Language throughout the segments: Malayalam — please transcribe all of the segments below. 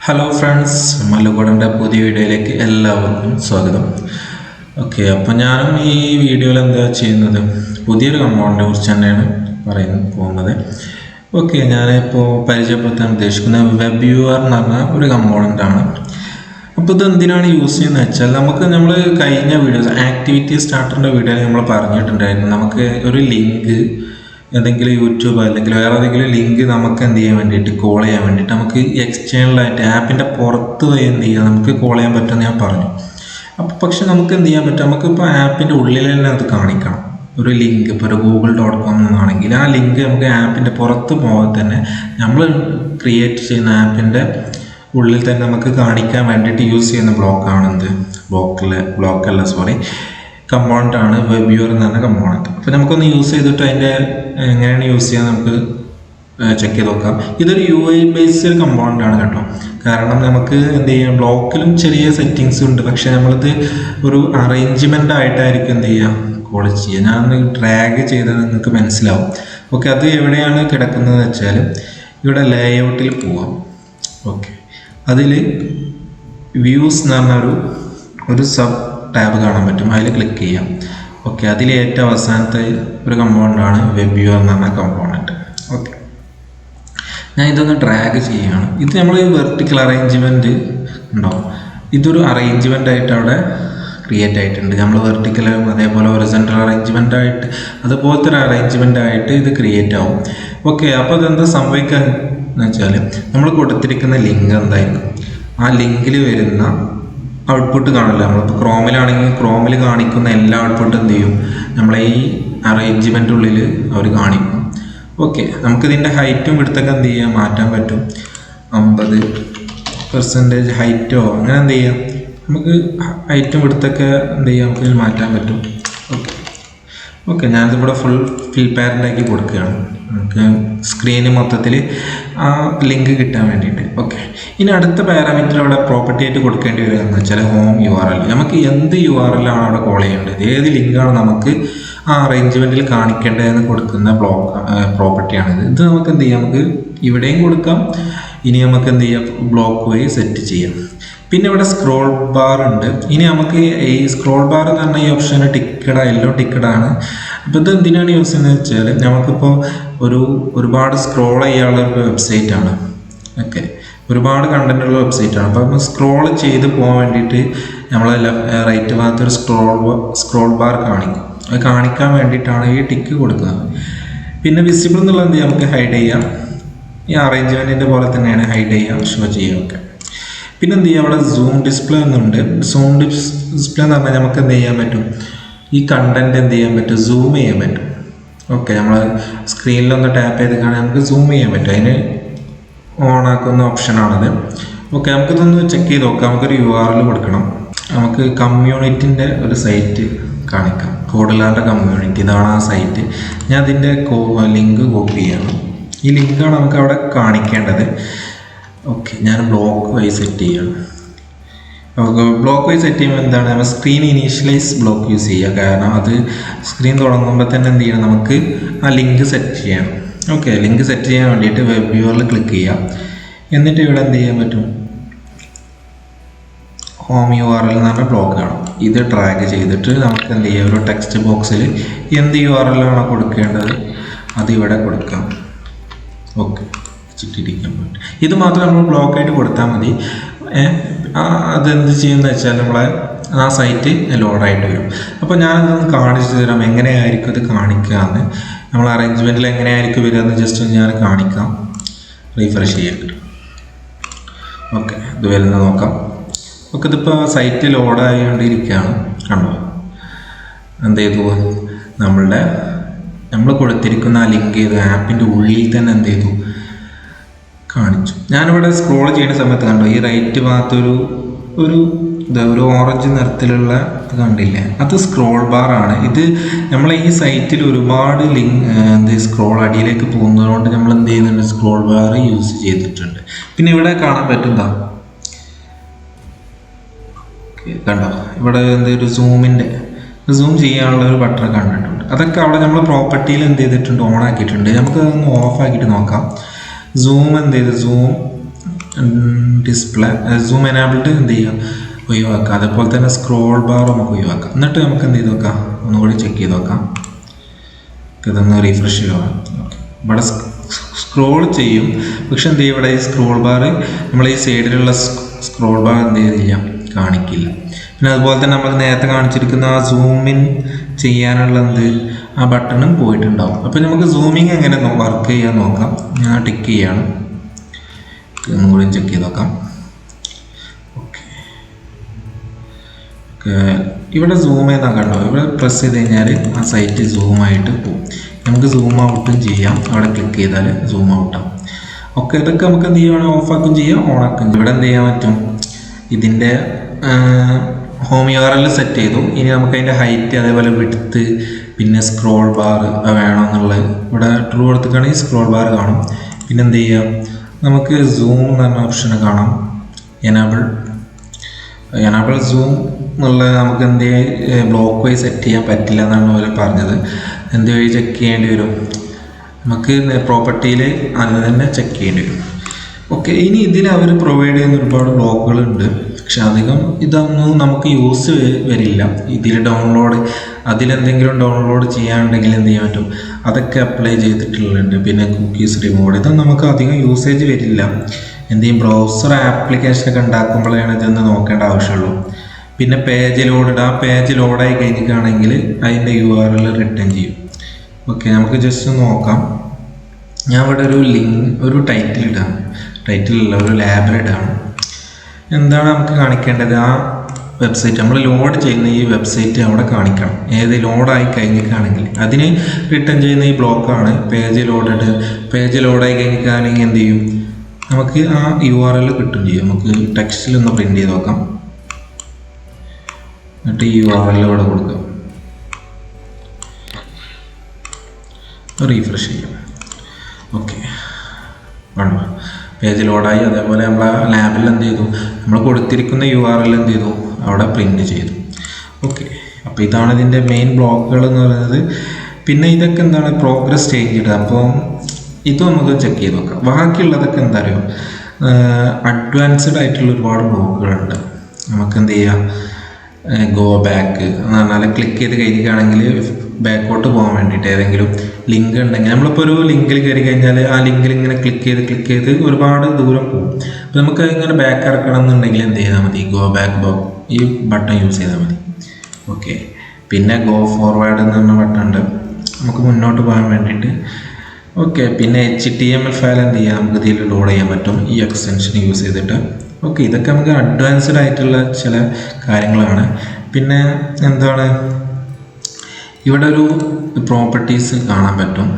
ഹലോ ഫ്രണ്ട്സ്, മലകുടൻ്റെ പുതിയ വീഡിയോയിലേക്ക് എല്ലാവർക്കും സ്വാഗതം. ഓക്കെ, അപ്പോൾ ഞാനും ഈ വീഡിയോയിൽ എന്താ ചെയ്യുന്നത്, പുതിയൊരു കമ്പൗണ്ടിനെ കുറിച്ച് തന്നെയാണ് പോകുന്നത്. ഓക്കെ, ഞാനിപ്പോൾ പരിചയപ്പെടുത്താൻ ഉദ്ദേശിക്കുന്നത് വെബ് വ്യൂവർ എന്ന് പറഞ്ഞ ഒരു കമ്പോണൻ്റാണ്. അപ്പോൾ ഇത് എന്തിനാണ് യൂസ് ചെയ്യുന്നത് വെച്ചാൽ, നമ്മൾ കഴിഞ്ഞ വീഡിയോസ് ആക്ടിവിറ്റി സ്റ്റാർട്ടറിൻ്റെ വീഡിയോയിൽ നമ്മൾ പറഞ്ഞിട്ടുണ്ടായിരുന്നു, നമുക്ക് ഒരു ലിങ്ക് ഏതെങ്കിലും യൂട്യൂബ് അല്ലെങ്കിൽ വേറെ ഏതെങ്കിലും ലിങ്ക് നമുക്ക് എന്ത് ചെയ്യാൻ വേണ്ടിയിട്ട് കോൾ ചെയ്യാൻ വേണ്ടിയിട്ട് നമുക്ക് എക്സ്റ്റേണലായിട്ട് ആപ്പിൻ്റെ പുറത്ത് പോയി എന്ത് ചെയ്യുക, നമുക്ക് കോൾ ചെയ്യാൻ പറ്റുമെന്ന് ഞാൻ പറഞ്ഞു. അപ്പോൾ പക്ഷെ നമുക്ക് എന്ത് ചെയ്യാൻ പറ്റും, നമുക്കിപ്പോൾ ആപ്പിൻ്റെ ഉള്ളിൽ തന്നെ അത് കാണിക്കണം. ഒരു ലിങ്ക് ഇപ്പോൾ ഒരു google.com എന്നാണെങ്കിൽ ആ ലിങ്ക് നമുക്ക് ആപ്പിൻ്റെ പുറത്ത് പോകാൻ തന്നെ നമ്മൾ ക്രിയേറ്റ് ചെയ്യുന്ന ആപ്പിൻ്റെ ഉള്ളിൽ തന്നെ നമുക്ക് കാണിക്കാൻ വേണ്ടിയിട്ട് യൂസ് ചെയ്യുന്ന ബ്ലോക്കാണെന്ത്, കമ്പോണൻ്റാണ് വെബ് വ്യൂവർ എന്ന് പറഞ്ഞ കമ്പോണൻ്റ്. അപ്പോൾ നമുക്കൊന്ന് യൂസ് ചെയ്തിട്ട് അതിൻ്റെ എങ്ങനെയാണ് യൂസ് ചെയ്യാൻ നമുക്ക് ചെക്ക് ചെയ്ത് നോക്കാം. ഇതൊരു UI ബേസ്ഡ് കമ്പോണൻ്റാണ് കേട്ടോ. കാരണം നമുക്ക് എന്ത് ചെയ്യാം, ബ്ലോക്കിലും ചെറിയ സെറ്റിങ്സ് ഉണ്ട്, പക്ഷേ നമ്മളിത് ഒരു അറേഞ്ച്മെൻ്റ് ആയിട്ടായിരിക്കും എന്ത് ചെയ്യുക, കോൾ ചെയ്യുക. ഞാനൊന്ന് ഡ്രാഗ് ചെയ്താൽ നിങ്ങൾക്ക് മനസ്സിലാവും. ഓക്കെ, അത് എവിടെയാണ് കിടക്കുന്നത് വെച്ചാൽ ഇവിടെ ലേഔട്ടിൽ പോവാം. ഓക്കെ, അതിൽ വ്യൂസ് എന്ന് പറഞ്ഞ ഒരു സബ് ടാബ് കാണാൻ പറ്റും, അതിൽ ക്ലിക്ക് ചെയ്യാം. ഓക്കെ, അതിൽ ഏറ്റവും അവസാനത്തെ ഒരു കമ്പോണൻ്റാണ് വെബ് വ്യൂവർ എന്ന് പറഞ്ഞ കമ്പോണൻ്റ്. ഓക്കെ, ഞാൻ ഇതൊന്ന് ഡ്രാഗ് ചെയ്യുകയാണ്. ഇത് നമ്മൾ വെർട്ടിക്കൽ അറേഞ്ച്മെൻറ്റ് ഉണ്ടാവും, ഇതൊരു അറേഞ്ച്മെൻ്റ് ആയിട്ട് അവിടെ ക്രിയേറ്റ് ആയിട്ടുണ്ട്. നമ്മൾ വെർട്ടിക്കലും അതേപോലെ ഹൊറിസോണ്ടൽ അറേഞ്ച്മെൻ്റ് ആയിട്ട് അതുപോലത്തെ ഒരു അറേഞ്ച്മെൻ്റ് ആയിട്ട് ഇത് ക്രിയേറ്റ് ആവും. ഓക്കെ, അപ്പോൾ അതെന്താ സംഭവിക്കുക എന്ന് വെച്ചാൽ, നമ്മൾ കൊടുത്തിരിക്കുന്ന ലിങ്ക് എന്തായിരിക്കും, ആ ലിങ്കിൽ വരുന്ന ഔട്ട്പുട്ട് കാണില്ല. നമ്മളിപ്പോൾ ക്രോമിലാണെങ്കിൽ ക്രോമിൽ കാണിക്കുന്ന എല്ലാ ഔട്ട്പുട്ടും എന്ത് ചെയ്യും, നമ്മളെ ഈ അറേഞ്ച്മെൻ്റ് ഉള്ളിൽ അവർ കാണിക്കും. ഓക്കെ, നമുക്കിതിൻ്റെ ഹൈറ്റും വിടുത്തൊക്കെ എന്ത് ചെയ്യാം, മാറ്റാൻ പറ്റും. 50% ഹൈറ്റോ അങ്ങനെ എന്ത് ചെയ്യാം, നമുക്ക് ഹൈറ്റും വിടുത്തൊക്കെ എന്ത് ചെയ്യാം, നമുക്ക് മാറ്റാൻ പറ്റും. ഓക്കെ, ഞാനിതിവിടെ ഫിൽ പാരൻ്റാക്കി കൊടുക്കുകയാണ്, നമുക്ക് സ്ക്രീന് മൊത്തത്തിൽ ആ ലിങ്ക് കിട്ടാൻ വേണ്ടിയിട്ട്. ഓക്കെ, ഇനി അടുത്ത പാരാമീറ്റർ അവിടെ പ്രോപ്പർട്ടി ആയിട്ട് കൊടുക്കേണ്ടി വരിക എന്ന് വെച്ചാൽ ഹോം URL. നമുക്ക് എന്ത് URL ആണ് അവിടെ കോൾ ചെയ്യേണ്ടത്, ഏത് ലിങ്കാണ് നമുക്ക് ആ അറേഞ്ച്മെൻറ്റിൽ കാണിക്കേണ്ടതെന്ന് കൊടുക്കുന്ന പ്രോപ്പർട്ടിയാണിത്. ഇത് നമുക്ക് എന്ത് ചെയ്യാം, നമുക്ക് ഇവിടെയും കൊടുക്കാം. ഇനി നമുക്ക് എന്ത് ചെയ്യാം, ബ്ലോക്ക് വഴി സെറ്റ് ചെയ്യാം. പിന്നെ ഇവിടെ സ്ക്രോൾ ബാർ ഉണ്ട്. ഇനി നമുക്ക് ഈ സ്ക്രോൾ ബാർ എന്ന് പറഞ്ഞ ഈ ഓപ്ഷൻ യെല്ലോ ടിക്കഡാണ്. അപ്പോൾ ഇത് എന്തിനാണ് യൂസ് ചെയ്യുന്നത് വെച്ചാൽ, നമുക്കിപ്പോൾ ഒരുപാട് സ്ക്രോൾ ചെയ്യാനുള്ള ഒരു വെബ്സൈറ്റാണ്. ഓക്കെ, ഒരുപാട് കണ്ടന്റ് ഉള്ള വെബ്സൈറ്റാണ്. അപ്പോൾ നമ്മൾ സ്ക്രോൾ ചെയ്ത് പോകാൻ വേണ്ടിയിട്ട് നമ്മൾ റൈറ്റ് ഭാഗത്തൊരു സ്ക്രോൾ ബാർ കാണിക്കും. അത് കാണിക്കാൻ വേണ്ടിയിട്ടാണ് ഈ ടിക്ക് കൊടുക്കുന്നത്. പിന്നെ വിസിബിൾ എന്നുള്ള എന്ത് ചെയ്യാം, നമുക്ക് ഹൈഡ് ചെയ്യാം. ഈ അറേഞ്ച്മെൻറ്റിൻ്റെ പോലെ തന്നെയാണ് ഹൈഡ് ചെയ്യാം, ഷോ ചെയ്യാം. ഓക്കെ, പിന്നെ എന്ത് ചെയ്യാം, അവിടെ സൂം ഡിസ്പ്ലേ എന്നുണ്ട്. സൂം ഡിസ്പ്ലേ എന്ന് പറഞ്ഞാൽ നമുക്ക് എന്ത് ചെയ്യാൻ പറ്റും, ഈ കണ്ടന്റ് എന്ത് ചെയ്യാൻ പറ്റും, സൂം ചെയ്യാൻ പറ്റും. ഓക്കെ, നമ്മൾ സ്ക്രീനിലൊന്ന് ടാപ്പ് ചെയ്ത് കാണാൻ നമുക്ക് സൂം ചെയ്യാൻ പറ്റും. അതിന് ഓണാക്കുന്ന ഓപ്ഷനാണത്. ഓക്കെ, നമുക്കിതൊന്ന് ചെക്ക് ചെയ്ത് നോക്കാം. നമുക്കൊരു URL കൊടുക്കണം. നമുക്ക് കമ്മ്യൂണിറ്റിൻ്റെ ഒരു സൈറ്റ് കാണിക്കാം, കോഡുലാറിൻ്റെ കമ്മ്യൂണിറ്റി. ഇതാണ് ആ സൈറ്റ്. ഞാൻ അതിൻ്റെ ലിങ്ക് കോപ്പി ചെയ്യണം. ഈ ലിങ്കാണ് നമുക്ക് അവിടെ കാണിക്കേണ്ടത്. ഓക്കെ, ഞാൻ ബ്ലോക്ക് വഴി സെറ്റ് ചെയ്യണം. ബ്ലോക്ക് വഴി സെറ്റ് ചെയ്യുമ്പോൾ എന്താണ്, നമ്മൾ സ്ക്രീൻ ഇനീഷ്യലൈസ് ബ്ലോക്ക് യൂസ് ചെയ്യുക. കാരണം അത് സ്ക്രീൻ തുടങ്ങുമ്പോൾ തന്നെ എന്ത് ചെയ്യണം, നമുക്ക് ആ ലിങ്ക് സെറ്റ് ചെയ്യണം. ഓക്കെ, ലിങ്ക് സെറ്റ് ചെയ്യാൻ വേണ്ടിയിട്ട് വെബ് വ്യൂവറിൽ ക്ലിക്ക് ചെയ്യാം. എന്നിട്ട് ഇവിടെ എന്ത് ചെയ്യാൻ പറ്റും, ഹോം URL എന്ന് പറഞ്ഞ ബ്ലോക്ക് കാണും. ഇത് ഡ്രാഗ് ചെയ്തിട്ട് നമുക്ക് എന്ത് ചെയ്യാം, ഒരു ടെക്സ്റ്റ് ബോക്സിൽ എന്ത് URL ആണോ കൊടുക്കേണ്ടത് അത് ഇവിടെ കൊടുക്കാം. ഓക്കെ, ചിട്ടിരിക്കാൻ പറ്റും. ഇത് മാത്രം നമ്മൾ ബ്ലോക്കായിട്ട് കൊടുത്താൽ മതി. അതെന്ത് ചെയ്യുന്നത് വെച്ചാൽ നമ്മളെ ആ സൈറ്റ് ലോഡായിട്ട് വരും. അപ്പോൾ ഞാനതൊന്ന് കാണിച്ചു തരാം, എങ്ങനെയായിരിക്കും ഇത് കാണിക്കുക എന്ന്. നമ്മൾ അറേഞ്ച്മെൻറ്റിൽ എങ്ങനെയായിരിക്കും വരിക എന്ന് ജസ്റ്റ് ഞാൻ കാണിക്കാം. റീഫ്രഷ് ചെയ്യാൻ. ഓക്കെ, ഇത് വരുന്നത് നോക്കാം. ഓക്കെ, ഇതിപ്പോൾ സൈറ്റ് ലോഡായിക്കൊണ്ടിരിക്കുകയാണ്. കണ്ടോ, എന്ത് ചെയ്തു, നമ്മൾ കൊടുത്തിരിക്കുന്ന ആ ലിങ്ക് ചെയ്ത് ആപ്പിൻ്റെ ഉള്ളിൽ തന്നെ എന്ത് ചെയ്തു, കാണിച്ചു. ഞാനിവിടെ സ്ക്രോൾ ചെയ്യുന്ന സമയത്ത് കണ്ടോ, ഈ റൈറ്റ് ഭാഗത്ത് ഒരു ഓറഞ്ച് നിറത്തിലുള്ള ഇത് കണ്ടില്ലേ, അത് സ്ക്രോൾ ബാർ ആണ്. ഇത് നമ്മളെ ഈ സൈറ്റിൽ ഒരുപാട് സ്ക്രോൾ അടിയിലേക്ക് പോകുന്നതുകൊണ്ട് നമ്മൾ എന്ത് ചെയ്യുന്നുണ്ട്, സ്ക്രോൾ ബാർ യൂസ് ചെയ്തിട്ടുണ്ട്. പിന്നെ ഇവിടെ കാണാൻ പറ്റുന്നതാ, കണ്ടോ, ഇവിടെ ഒരു സൂം ചെയ്യാനുള്ള ഒരു ബട്ടൺ കണ്ടിട്ടുണ്ട്. അതൊക്കെ അവിടെ നമ്മൾ പ്രോപ്പർട്ടിയിൽ എന്ത് ചെയ്തിട്ടുണ്ട്, ഓൺ ആക്കിയിട്ടുണ്ട്. നമുക്ക് അതൊന്ന് ഓഫ് ആക്കിയിട്ട് നോക്കാം. സൂം ഡിസ്പ്ലേ സൂം എനാബിൾഡ് എന്ത് ചെയ്യുക ഒഴിവാക്കാം. അതേപോലെ തന്നെ സ്ക്രോൾ ബാർ നമുക്ക് ഒഴിവാക്കാം. എന്നിട്ട് നമുക്ക് എന്ത് ചെയ്ത് നോക്കാം, ഒന്നുകൂടി ചെക്ക് ചെയ്ത് നോക്കാം. ഇതൊന്ന് റീഫ്രഷ് ചെയ്യുക. ഇവിടെ സ്ക്രോൾ ചെയ്യും, പക്ഷെ എന്ത് ചെയ്യും, ഇവിടെ ഈ സ്ക്രോൾ ബാർ നമ്മൾ ഈ സൈഡിലുള്ള സ്ക്രോൾ ബാർ എന്ത് ചെയ്തില്ല, കാണിക്കില്ല. പിന്നെ അതുപോലെ തന്നെ നമ്മൾ നേരത്തെ കാണിച്ചിരിക്കുന്ന ആ സൂമിൻ ചെയ്യാനുള്ള ആ ബട്ടണും പോയിട്ടുണ്ടാവും. അപ്പോൾ നമുക്ക് സൂമിങ് എങ്ങനെ വർക്ക് ചെയ്യാൻ നോക്കാം. ഞാൻ ടിക്ക് ചെയ്യാണ്, ഒന്നും കൂടി ചെക്ക് ചെയ്ത് നോക്കാം. ഓക്കെ, ഇവിടെ സൂം ചെയ്താൽ കണ്ടോ, ഇവിടെ പ്രസ് ചെയ്ത് കഴിഞ്ഞാൽ ആ സൈറ്റ് സൂമായിട്ട് പോകും. നമുക്ക് സൂം ഔട്ടും ചെയ്യാം, അവിടെ ക്ലിക്ക് ചെയ്താൽ സൂം ഔട്ടാവും. ഓക്കെ, ഇതൊക്കെ നമുക്ക് എന്ത് ചെയ്യുകയാണ്, ഓഫാക്കും ചെയ്യാം, ഓണാക്കും ചെയ്യാം. ഇവിടെ എന്ത് ചെയ്യാൻ പറ്റും, ഇതിൻ്റെ ഹോം URL സെറ്റ് ചെയ്തു. ഇനി നമുക്ക് അതിൻ്റെ ഹൈറ്റ്, അതേപോലെ വിഡ്ത്ത്, പിന്നെ സ്ക്രോൾ ബാർ വേണമെന്നുള്ളത് ഇവിടെ ട്രൂ കൊടുത്തിട്ടാണെങ്കിൽ സ്ക്രോൾ ബാർ കാണും. പിന്നെ എന്ത് ചെയ്യാം, നമുക്ക് സൂം എന്ന് പറഞ്ഞ ഓപ്ഷൻ കാണാം. എനാബിൾ സൂം എന്നുള്ളത് നമുക്ക് എന്ത് ബ്ലോക്ക് വഴി സെറ്റ് ചെയ്യാൻ പറ്റില്ല എന്നാണ് അവർ പറഞ്ഞത്. എന്ത് വഴി ചെക്ക് ചെയ്യേണ്ടി വരും, നമുക്ക് പ്രോപ്പർട്ടിയിൽ അത് തന്നെ ചെക്ക് ചെയ്യേണ്ടി വരും. ഓക്കെ, ഇനി ഇതിൽ അവർ പ്രൊവൈഡ് ചെയ്യുന്ന ഒരുപാട് ബ്ലോക്കുകളുണ്ട്, പക്ഷെ അധികം ഇതൊന്നും നമുക്ക് യൂസ് വരില്ല. ഇതിൽ അതിലെന്തെങ്കിലും ഡൗൺലോഡ് ചെയ്യാനുണ്ടെങ്കിൽ എന്ത് ചെയ്യാൻ പറ്റും, അതൊക്കെ അപ്ലൈ ചെയ്തിട്ടുള്ളുണ്ട്. പിന്നെ കുക്കീസ് റിമൂവ്, ഇതൊന്നും നമുക്ക് അധികം യൂസേജ് വരില്ല. എന്തെങ്കിലും ബ്രൗസർ ആപ്ലിക്കേഷനൊക്കെ ഉണ്ടാക്കുമ്പോഴാണ് ഇതൊന്ന് നോക്കേണ്ട ആവശ്യമുള്ളൂ. പിന്നെ പേജ് ലോഡ്, ആ പേജ് ലോഡായി കഴിഞ്ഞിട്ടാണെങ്കിൽ അതിൻ്റെ URL റിട്ടേൺ ചെയ്യും. ഓക്കെ, നമുക്ക് ജസ്റ്റ് നോക്കാം. ഞാൻ ഇവിടെ ഒരു ടൈറ്റിൽ ഇടാം, ടൈറ്റിലല്ല, ഒരു ലാബിൽ ഇടാണ്. എന്താണ് നമുക്ക് കാണിക്കേണ്ടത്, ആ വെബ്സൈറ്റ് നമ്മൾ ലോഡ് ചെയ്യുന്ന ഈ വെബ്സൈറ്റ് അവിടെ കാണിക്കണം. ഏത് ലോഡായി കഴിഞ്ഞിട്ടാണെങ്കിൽ അതിന് റിട്ടേൺ ചെയ്യുന്ന ഈ ബ്ലോക്കാണ് പേജ് ലോഡായി കഴിഞ്ഞിട്ടാണെങ്കിൽ എന്ത് ചെയ്യും, നമുക്ക് ആ URL കിട്ടും ചെയ്യും. നമുക്ക് ടെക്സ്റ്റിലൊന്ന് പ്രിൻ്റ് ചെയ്ത് നോക്കാം. എന്നിട്ട് ഈ URL ഇവിടെ കൊടുക്കാം, റീഫ്രഷ് ചെയ്യാം. ഓക്കെ, വേണം പേജ് ലോഡായി. അതേപോലെ നമ്മൾ ലാബിൽ എന്ത് ചെയ്തു, നമ്മൾ കൊടുത്തിരിക്കുന്ന URL എന്ത് ചെയ്തു, അവിടെ പ്രിൻ്റ് ചെയ്തു. ഓക്കെ, അപ്പോൾ ഇതാണ് ഇതിൻ്റെ മെയിൻ ബ്ലോക്കുകൾ എന്ന് പറയുന്നത്. പിന്നെ ഇതൊക്കെ എന്താണ്, പ്രോഗ്രസ് ചെയ്തിട്ട്, അപ്പോൾ ഇത് നമുക്ക് ചെക്ക് ചെയ്ത് നോക്കാം. ബാക്കിയുള്ളതൊക്കെ എന്താ അറിയോ, അഡ്വാൻസ്ഡ് ആയിട്ടുള്ള ഒരുപാട് ബ്ലോക്കുകളുണ്ട്. നമുക്ക് എന്ത് ചെയ്യാം, ഗോ ബാക്ക് എന്ന് പറഞ്ഞാൽ ക്ലിക്ക് ചെയ്ത് കഴിഞ്ഞിട്ടാണെങ്കിൽ ബാക്കോട്ട് പോകാൻ വേണ്ടിയിട്ട് ഏതെങ്കിലും ലിങ്ക് ഉണ്ടെങ്കിൽ, നമ്മളിപ്പോൾ ഒരു ലിങ്കിൽ കയറി കഴിഞ്ഞാൽ ആ ലിങ്കിൽ ഇങ്ങനെ ക്ലിക്ക് ചെയ്ത് ഒരുപാട് ദൂരം പോകും. അപ്പോൾ നമുക്ക് ഇങ്ങനെ ബാക്ക് ഇറക്കണം എന്നുണ്ടെങ്കിൽ എന്ത് ചെയ്താൽ മതി, ഗോ ബാക്ക് ഈ ബട്ടൺ യൂസ് ചെയ്താൽ മതി. ഓക്കെ, പിന്നെ ഗോ ഫോർവേഡ് എന്ന് പറഞ്ഞ ബട്ടൺ ഉണ്ട്, നമുക്ക് മുന്നോട്ട് പോകാൻ വേണ്ടിയിട്ട്. ഓക്കെ, പിന്നെ HTML ഫയൽ എന്ത് ചെയ്യാം, നമുക്ക് ഇതിൽ ലോഡ് ചെയ്യാൻ പറ്റും ഈ എക്സ്റ്റൻഷൻ യൂസ് ചെയ്തിട്ട്. ഓക്കെ, ഇതൊക്കെ നമുക്ക് അഡ്വാൻസ്ഡ് ആയിട്ടുള്ള ചില കാര്യങ്ങളാണ്. പിന്നെ എന്താണ്, ഇവിടെ ഒരു പ്രോപ്പർട്ടീസ് കാണാൻ പറ്റും.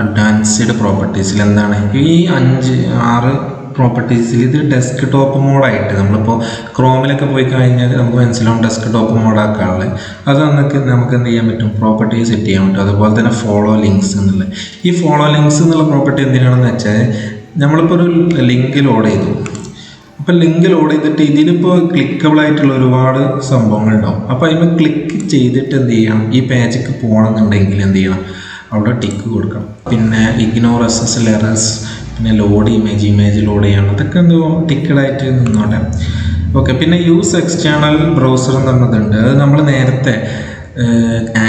അഡ്വാൻസ്ഡ് പ്രോപ്പർട്ടീസിൽ എന്താണ്, ഈ 5-6 പ്രോപ്പർട്ടീസിൽ ഇത് ഡെസ്ക് ടോപ്പ് മോഡായിട്ട്, നമ്മളിപ്പോൾ ക്രോമിലൊക്കെ പോയി കഴിഞ്ഞാൽ നമുക്ക് മനസ്സിലാവും ഡെസ്ക് ടോപ്പ് മോഡാക്കാനുള്ളത്. അത് നമുക്ക് എന്ത് ചെയ്യാൻ പറ്റും, പ്രോപ്പർട്ടി സെറ്റ് ചെയ്യാൻ പറ്റും. അതുപോലെ തന്നെ ഫോളോ ലിങ്ക്സ് എന്നുള്ളത്, ഈ ഫോളോ ലിങ്ക്സ് എന്നുള്ള പ്രോപ്പർട്ടി എന്തിനാണെന്ന് വെച്ചാൽ, നമ്മളിപ്പോൾ ഒരു ലിങ്ക് ലോഡ് ചെയ്തു, അപ്പോൾ ലിങ്ക് ലോഡ് ചെയ്തിട്ട് ഇതിലിപ്പോൾ ക്ലിക്കബിൾ ആയിട്ടുള്ള ഒരുപാട് സംഭവങ്ങളുണ്ടാവും. അപ്പോൾ അതിന് ക്ലിക്ക് ചെയ്തിട്ട് എന്ത് ചെയ്യണം, ഈ പേജിലേക്ക് പോകണമെന്നുണ്ടെങ്കിൽ എന്ത് ചെയ്യണം, അവിടെ ടിക്ക് കൊടുക്കണം. പിന്നെ ഇഗ്നോർ SSL എറേഴ്സ്, പിന്നെ ലോഡ് ഇമേജ് ലോഡ് ചെയ്യണം, അതൊക്കെ എന്തോ ടിക്കഡായിട്ട് നിന്നോട്ടെ. ഓക്കെ, പിന്നെ യൂസ് എക്സ്റ്റേണൽ ബ്രൗസർ എന്ന് പറഞ്ഞതുണ്ട്. അത് നമ്മൾ നേരത്തെ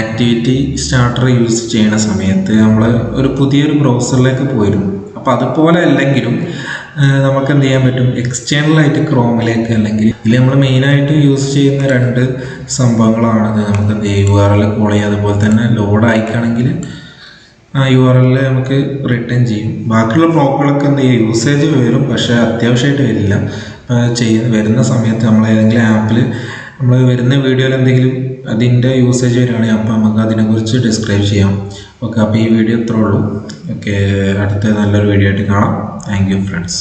ആക്ടിവിറ്റി സ്റ്റാർട്ടർ യൂസ് ചെയ്യുന്ന സമയത്ത് നമ്മൾ ഒരു പുതിയൊരു ബ്രൗസറിലേക്ക് പോയിരുന്നു. അപ്പോൾ അതുപോലെ അല്ലെങ്കിലും നമുക്ക് എന്ത് ചെയ്യാൻ പറ്റും, എക്സ്റ്റേണലായിട്ട് ക്രോമിലേക്ക്, അല്ലെങ്കിൽ ഇതിൽ നമ്മൾ മെയിനായിട്ട് യൂസ് ചെയ്യുന്ന 2 സംഭവങ്ങളാണത്. നമുക്ക് എന്ത് ചെയ്യാം, URL കോൾ ചെയ്യാം. അതുപോലെ തന്നെ ലോഡ് അയക്കുകയാണെങ്കിൽ ആ URL നമുക്ക് റിട്ടേൺ ചെയ്യും. ബാക്കിയുള്ള ബ്ലോക്കുകളൊക്കെ എന്ത് ചെയ്യും, യൂസേജ് വരും, പക്ഷേ അത്യാവശ്യമായിട്ട് വരില്ല. വരുന്ന സമയത്ത് നമ്മൾ ഏതെങ്കിലും ആപ്പിൽ നമ്മൾ വരുന്ന വീഡിയോയിൽ എന്തെങ്കിലും അതിൻ്റെ യൂസേജ് വരികയാണെങ്കിൽ അപ്പോൾ നമുക്ക് അതിനെക്കുറിച്ച് ഡിസ്ക്രൈബ് ചെയ്യാം. ഓക്കെ, അപ്പോൾ ഈ വീഡിയോ ഇത്രേ ഉള്ളൂ. ഓക്കെ, അടുത്ത നല്ലൊരു വീഡിയോ ആയിട്ട് കാണാം. Thank you friends.